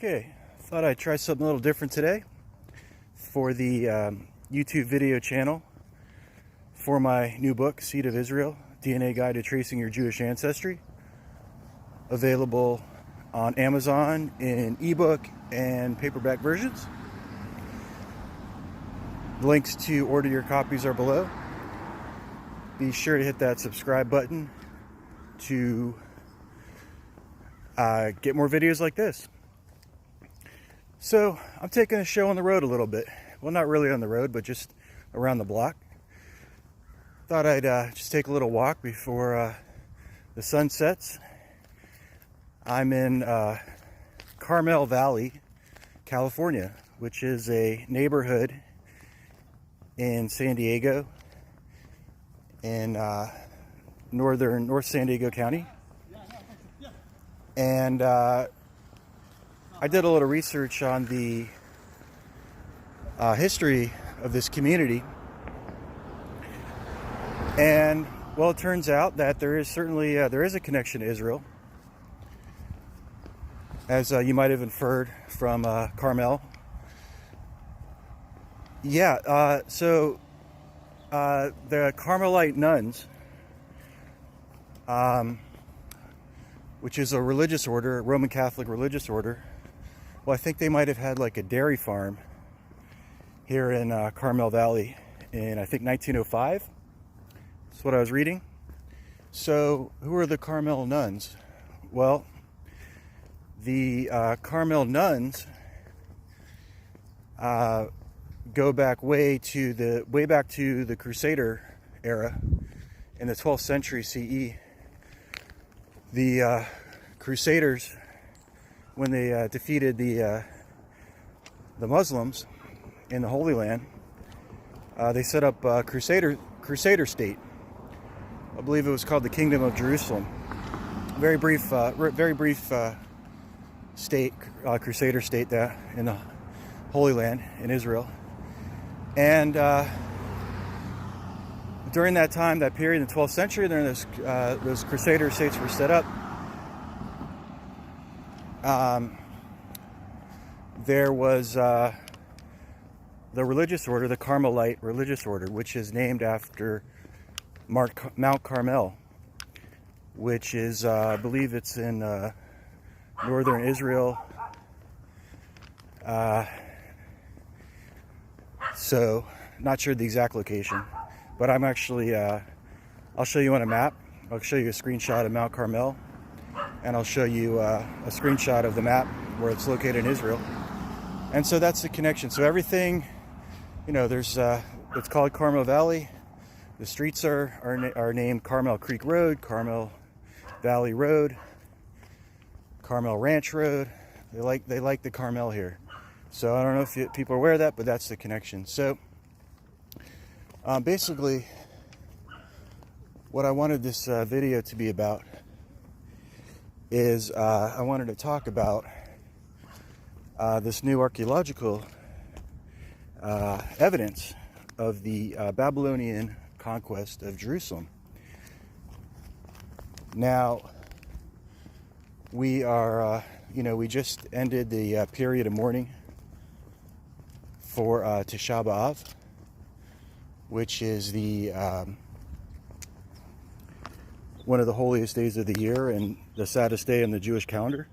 Okay, thought I'd try something a little different today for the YouTube video channel for my new book, Seed of Israel, DNA Guide to Tracing Your Jewish Ancestry. Available on Amazon in ebook and paperback versions. Links to order your copies are below. Be sure to hit that subscribe button to get more videos like this. So I'm taking a show on the road a little bit. Well, not really on the road, but just around the block. Thought I'd just take a little walk before the sun sets. I'm in Carmel Valley, California, which is a neighborhood in San Diego, in North San Diego County. And I did a little research on the history of this community, and well, it turns out that there is certainly there is a connection to Israel, as you might have inferred from Carmel. Yeah, so the Carmelite Nuns, which is a religious order, a Roman Catholic religious order. Well, I think they might have had like a dairy farm here in Carmel Valley in, I think, 1905. That's what I was reading. So, who are the Carmel Nuns? Well, the Carmel Nuns go back way back to the Crusader era in the 12th century CE. The Crusaders, when they defeated the Muslims in the Holy Land, they set up Crusader State. I believe it was called the Kingdom of Jerusalem. Very brief state, Crusader State, there in the Holy Land in Israel. And during that time, that period in the 12th century, during those Crusader states were set up. There was the religious order, the Carmelite religious order, which is named after Mount Carmel, which is, I believe it's in northern Israel. So, not sure the exact location, but I'm actually, I'll show you on a map. I'll show you a screenshot of Mount Carmel, and I'll show you a screenshot of the map where it's located in Israel. And so that's the connection. So everything, you know, there's, it's called Carmel Valley. The streets are named Carmel Creek Road, Carmel Valley Road, Carmel Ranch Road. They like the Carmel here. So I don't know if people are aware of that, but that's the connection. So basically, what I wanted this video to be about is I wanted to talk about this new archaeological evidence of the Babylonian Conquest of Jerusalem. Now, we are, we just ended the period of mourning for Tisha B'Av, which is the one of the holiest days of the year and the saddest day in the Jewish calendar.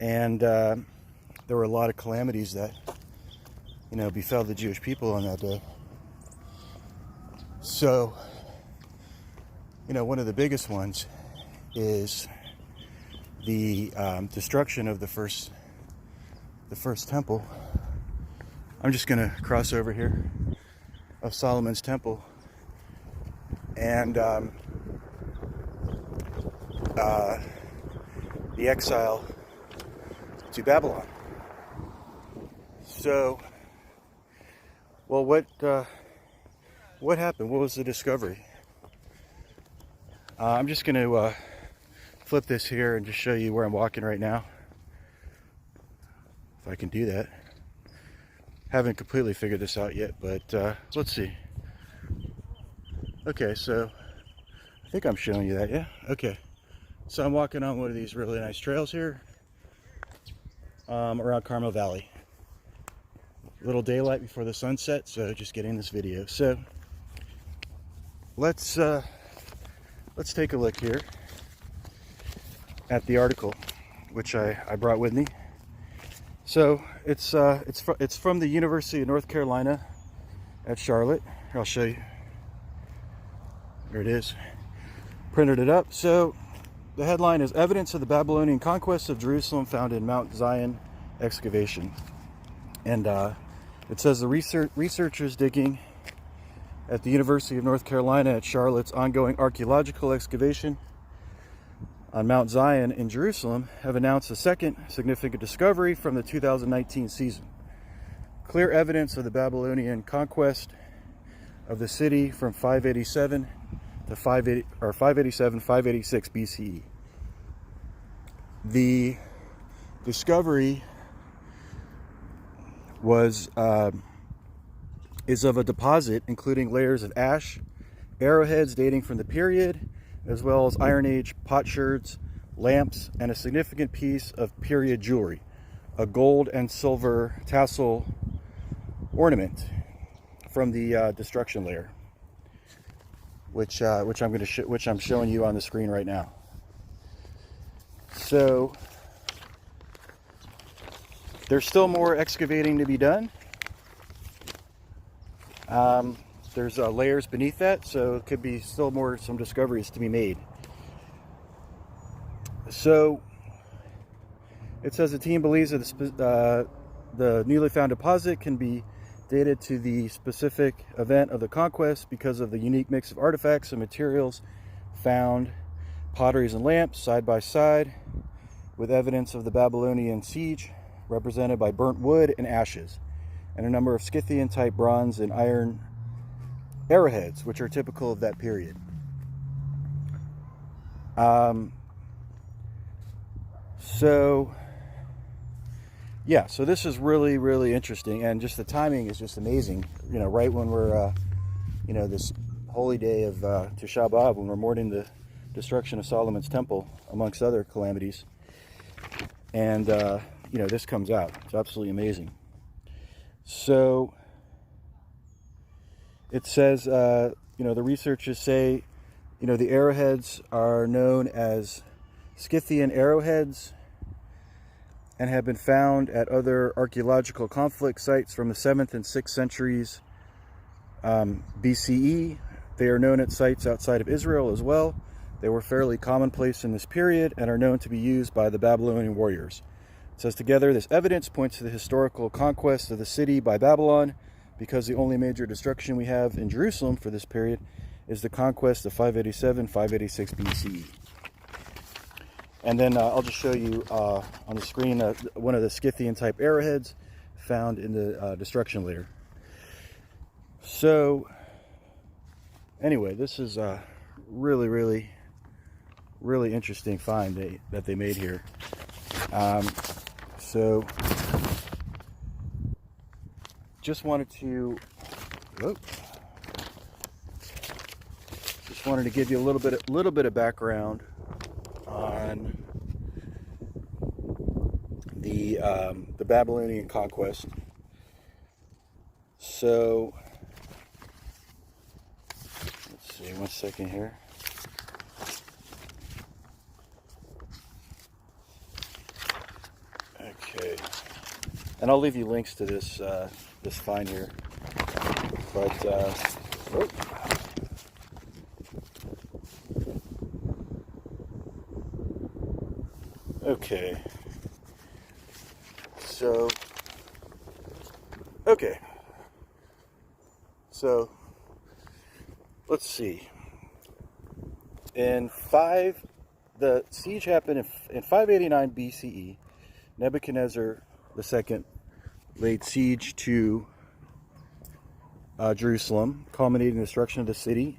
And there were a lot of calamities that, befell the Jewish people on that day. So, one of the biggest ones is the destruction of the first temple. I'm just going to cross over here, of Solomon's temple, and the exile to Babylon. So, well, what happened? What was the discovery? I'm just going to flip this here and just show you where I'm walking right now, if I can do that. Haven't completely figured this out yet, but let's see. Okay, so I think I'm showing you that, yeah? Okay. So I'm walking on one of these really nice trails here. around Carmel Valley. Little daylight before the sunset, so just getting this video. So let's take a look here at the article, which I brought with me. So it's from the University of North Carolina at Charlotte. Here, I'll show you. There it is. Printed it up. So the headline is "Evidence of the Babylonian Conquest of Jerusalem Found in Mount Zion Excavation." And it says the researchers digging at the University of North Carolina at Charlotte's ongoing archaeological excavation on Mount Zion in Jerusalem have announced a second significant discovery from the 2019 season. Clear evidence of the Babylonian conquest of the city from 587 to 586 BCE. The discovery is of a deposit including layers of ash, arrowheads dating from the period, as well as Iron Age potsherds, lamps, and a significant piece of period jewelry, a gold and silver tassel ornament from the destruction layer, which I'm showing you on the screen right now. So there's still more excavating to be done. There's layers beneath that, so it could be still some discoveries to be made. So it says the team believes that the newly found deposit can be dated to the specific event of the conquest because of the unique mix of artifacts and materials found, potteries and lamps side by side, with evidence of the Babylonian siege represented by burnt wood and ashes, and a number of Scythian-type bronze and iron arrowheads, which are typical of that period. So this is really, really interesting, and just the timing is just amazing. You know, right when we're, this holy day of Tisha B'Av, when we're mourning the destruction of Solomon's temple, amongst other calamities, and this comes out. It's absolutely amazing. So it says, the researchers say, the arrowheads are known as Scythian arrowheads and have been found at other archaeological conflict sites from the 7th and 6th centuries BCE. They are known at sites outside of Israel as well. They were fairly commonplace in this period and are known to be used by the Babylonian warriors. It says, together, this evidence points to the historical conquest of the city by Babylon, because the only major destruction we have in Jerusalem for this period is the conquest of 587, 586 BCE. And then I'll just show you on the screen one of the Scythian-type arrowheads found in the destruction layer. So, anyway, this is a really, really, really interesting find that they made here. So just wanted to give you a little bit of background on the Babylonian conquest. So let's see, one second here. Okay, and I'll leave you links to this this find here. But okay. So let's see. The siege happened in 589 BCE. Nebuchadnezzar II laid siege to Jerusalem, culminating in the destruction of the city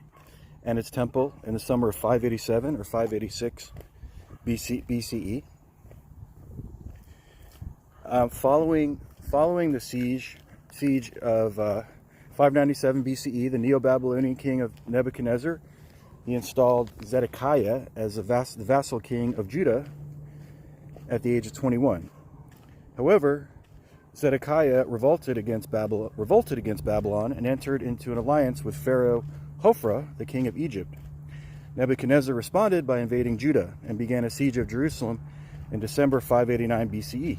and its temple in the summer of 587 or 586 BCE. Following the siege of 597 BCE, the Neo-Babylonian king of Nebuchadnezzar, he installed Zedekiah as the vassal king of Judah at the age of 21. However, Zedekiah revolted against Babylon and entered into an alliance with Pharaoh Hophra, the king of Egypt. Nebuchadnezzar responded by invading Judah and began a siege of Jerusalem in December 589 BCE.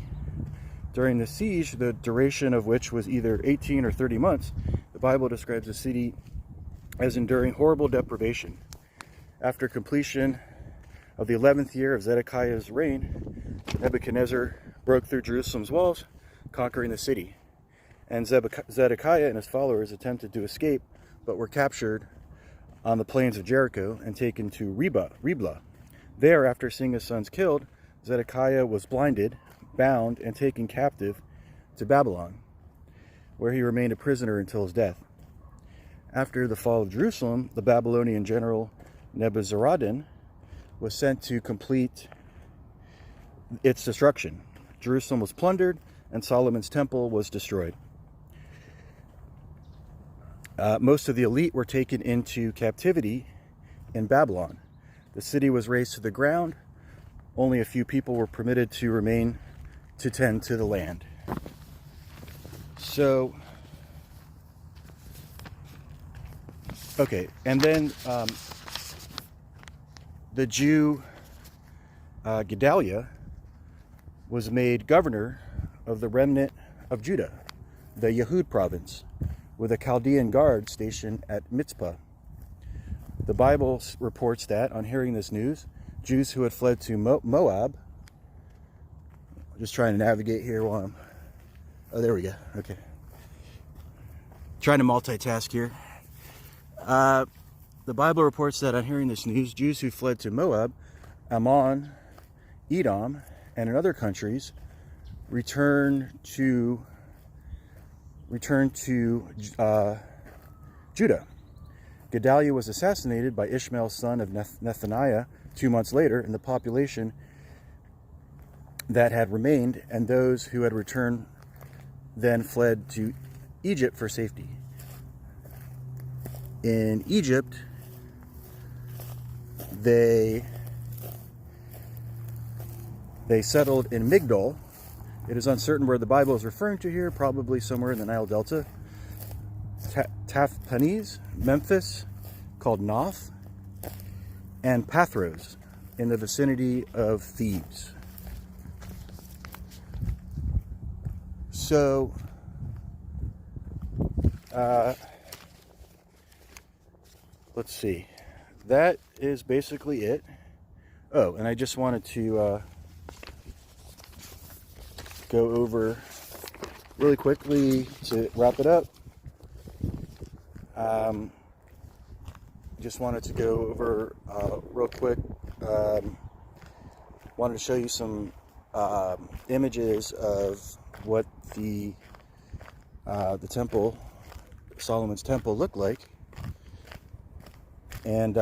During the siege, the duration of which was either 18 or 30 months, the Bible describes the city as enduring horrible deprivation. After completion of the 11th year of Zedekiah's reign, Nebuchadnezzar broke through Jerusalem's walls, conquering the city. And Zedekiah and his followers attempted to escape, but were captured on the plains of Jericho and taken to Riblah. There, after seeing his sons killed, Zedekiah was blinded, bound, and taken captive to Babylon, where he remained a prisoner until his death. After the fall of Jerusalem, the Babylonian general Nebuzaradan was sent to complete its destruction. Jerusalem was plundered, and Solomon's temple was destroyed. Most of the elite were taken into captivity in Babylon. The city was razed to the ground. Only a few people were permitted to remain to tend to the land. So, okay, and then the Jew Gedaliah was made governor of the remnant of Judah, the Yehud province, with a Chaldean guard stationed at Mitzpah. The Bible reports that, on hearing this news, Jews who had fled to Moab, just trying to navigate here while I'm, oh, there we go, okay. Trying to multitask here. The Bible reports that, on hearing this news, Jews who fled to Moab, Ammon, Edom, and in other countries returned to Judah. Gedaliah was assassinated by Ishmael's son of Nethaniah 2 months later, and the population that had remained and those who had returned then fled to Egypt for safety. In Egypt, they settled in Migdol. It is uncertain where the Bible is referring to here, probably somewhere in the Nile Delta. Tahpanhes, Memphis, called Noth, and Pathros in the vicinity of Thebes. So, let's see. That is basically it. Oh, and I just wanted to go over really quickly to wrap it up. Just wanted to go over real quick. Wanted to show you some images of what the temple, Solomon's temple, looked like, and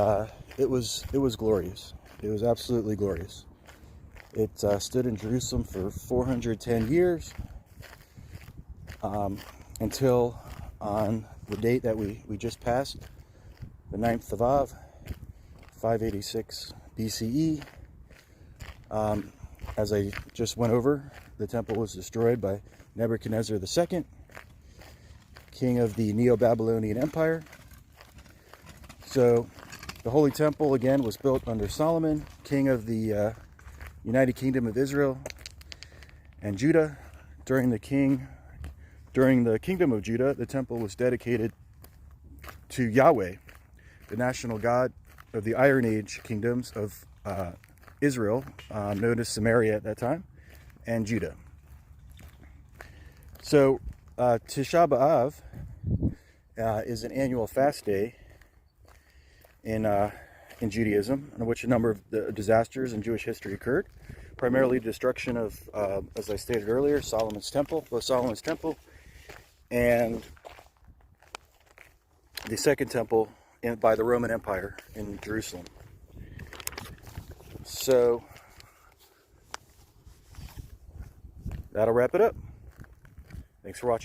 it was glorious. It was absolutely glorious. It stood in Jerusalem for 410 years until on the date that we just passed, the 9th of Av, 586 BCE. As I just went over, the temple was destroyed by Nebuchadnezzar II, king of the Neo-Babylonian Empire. So the Holy Temple, again, was built under Solomon, king of the United Kingdom of Israel and Judah. During the kingdom of Judah, the temple was dedicated to Yahweh, the national god of the Iron Age kingdoms of Israel, known as Samaria at that time, and Judah. So Tisha B'Av is an annual fast day in Judaism, in which a number of disasters in Jewish history occurred. Primarily destruction of, as I stated earlier, Solomon's temple, both Solomon's temple and the second temple by the Roman Empire in Jerusalem. So that'll wrap it up. Thanks for watching.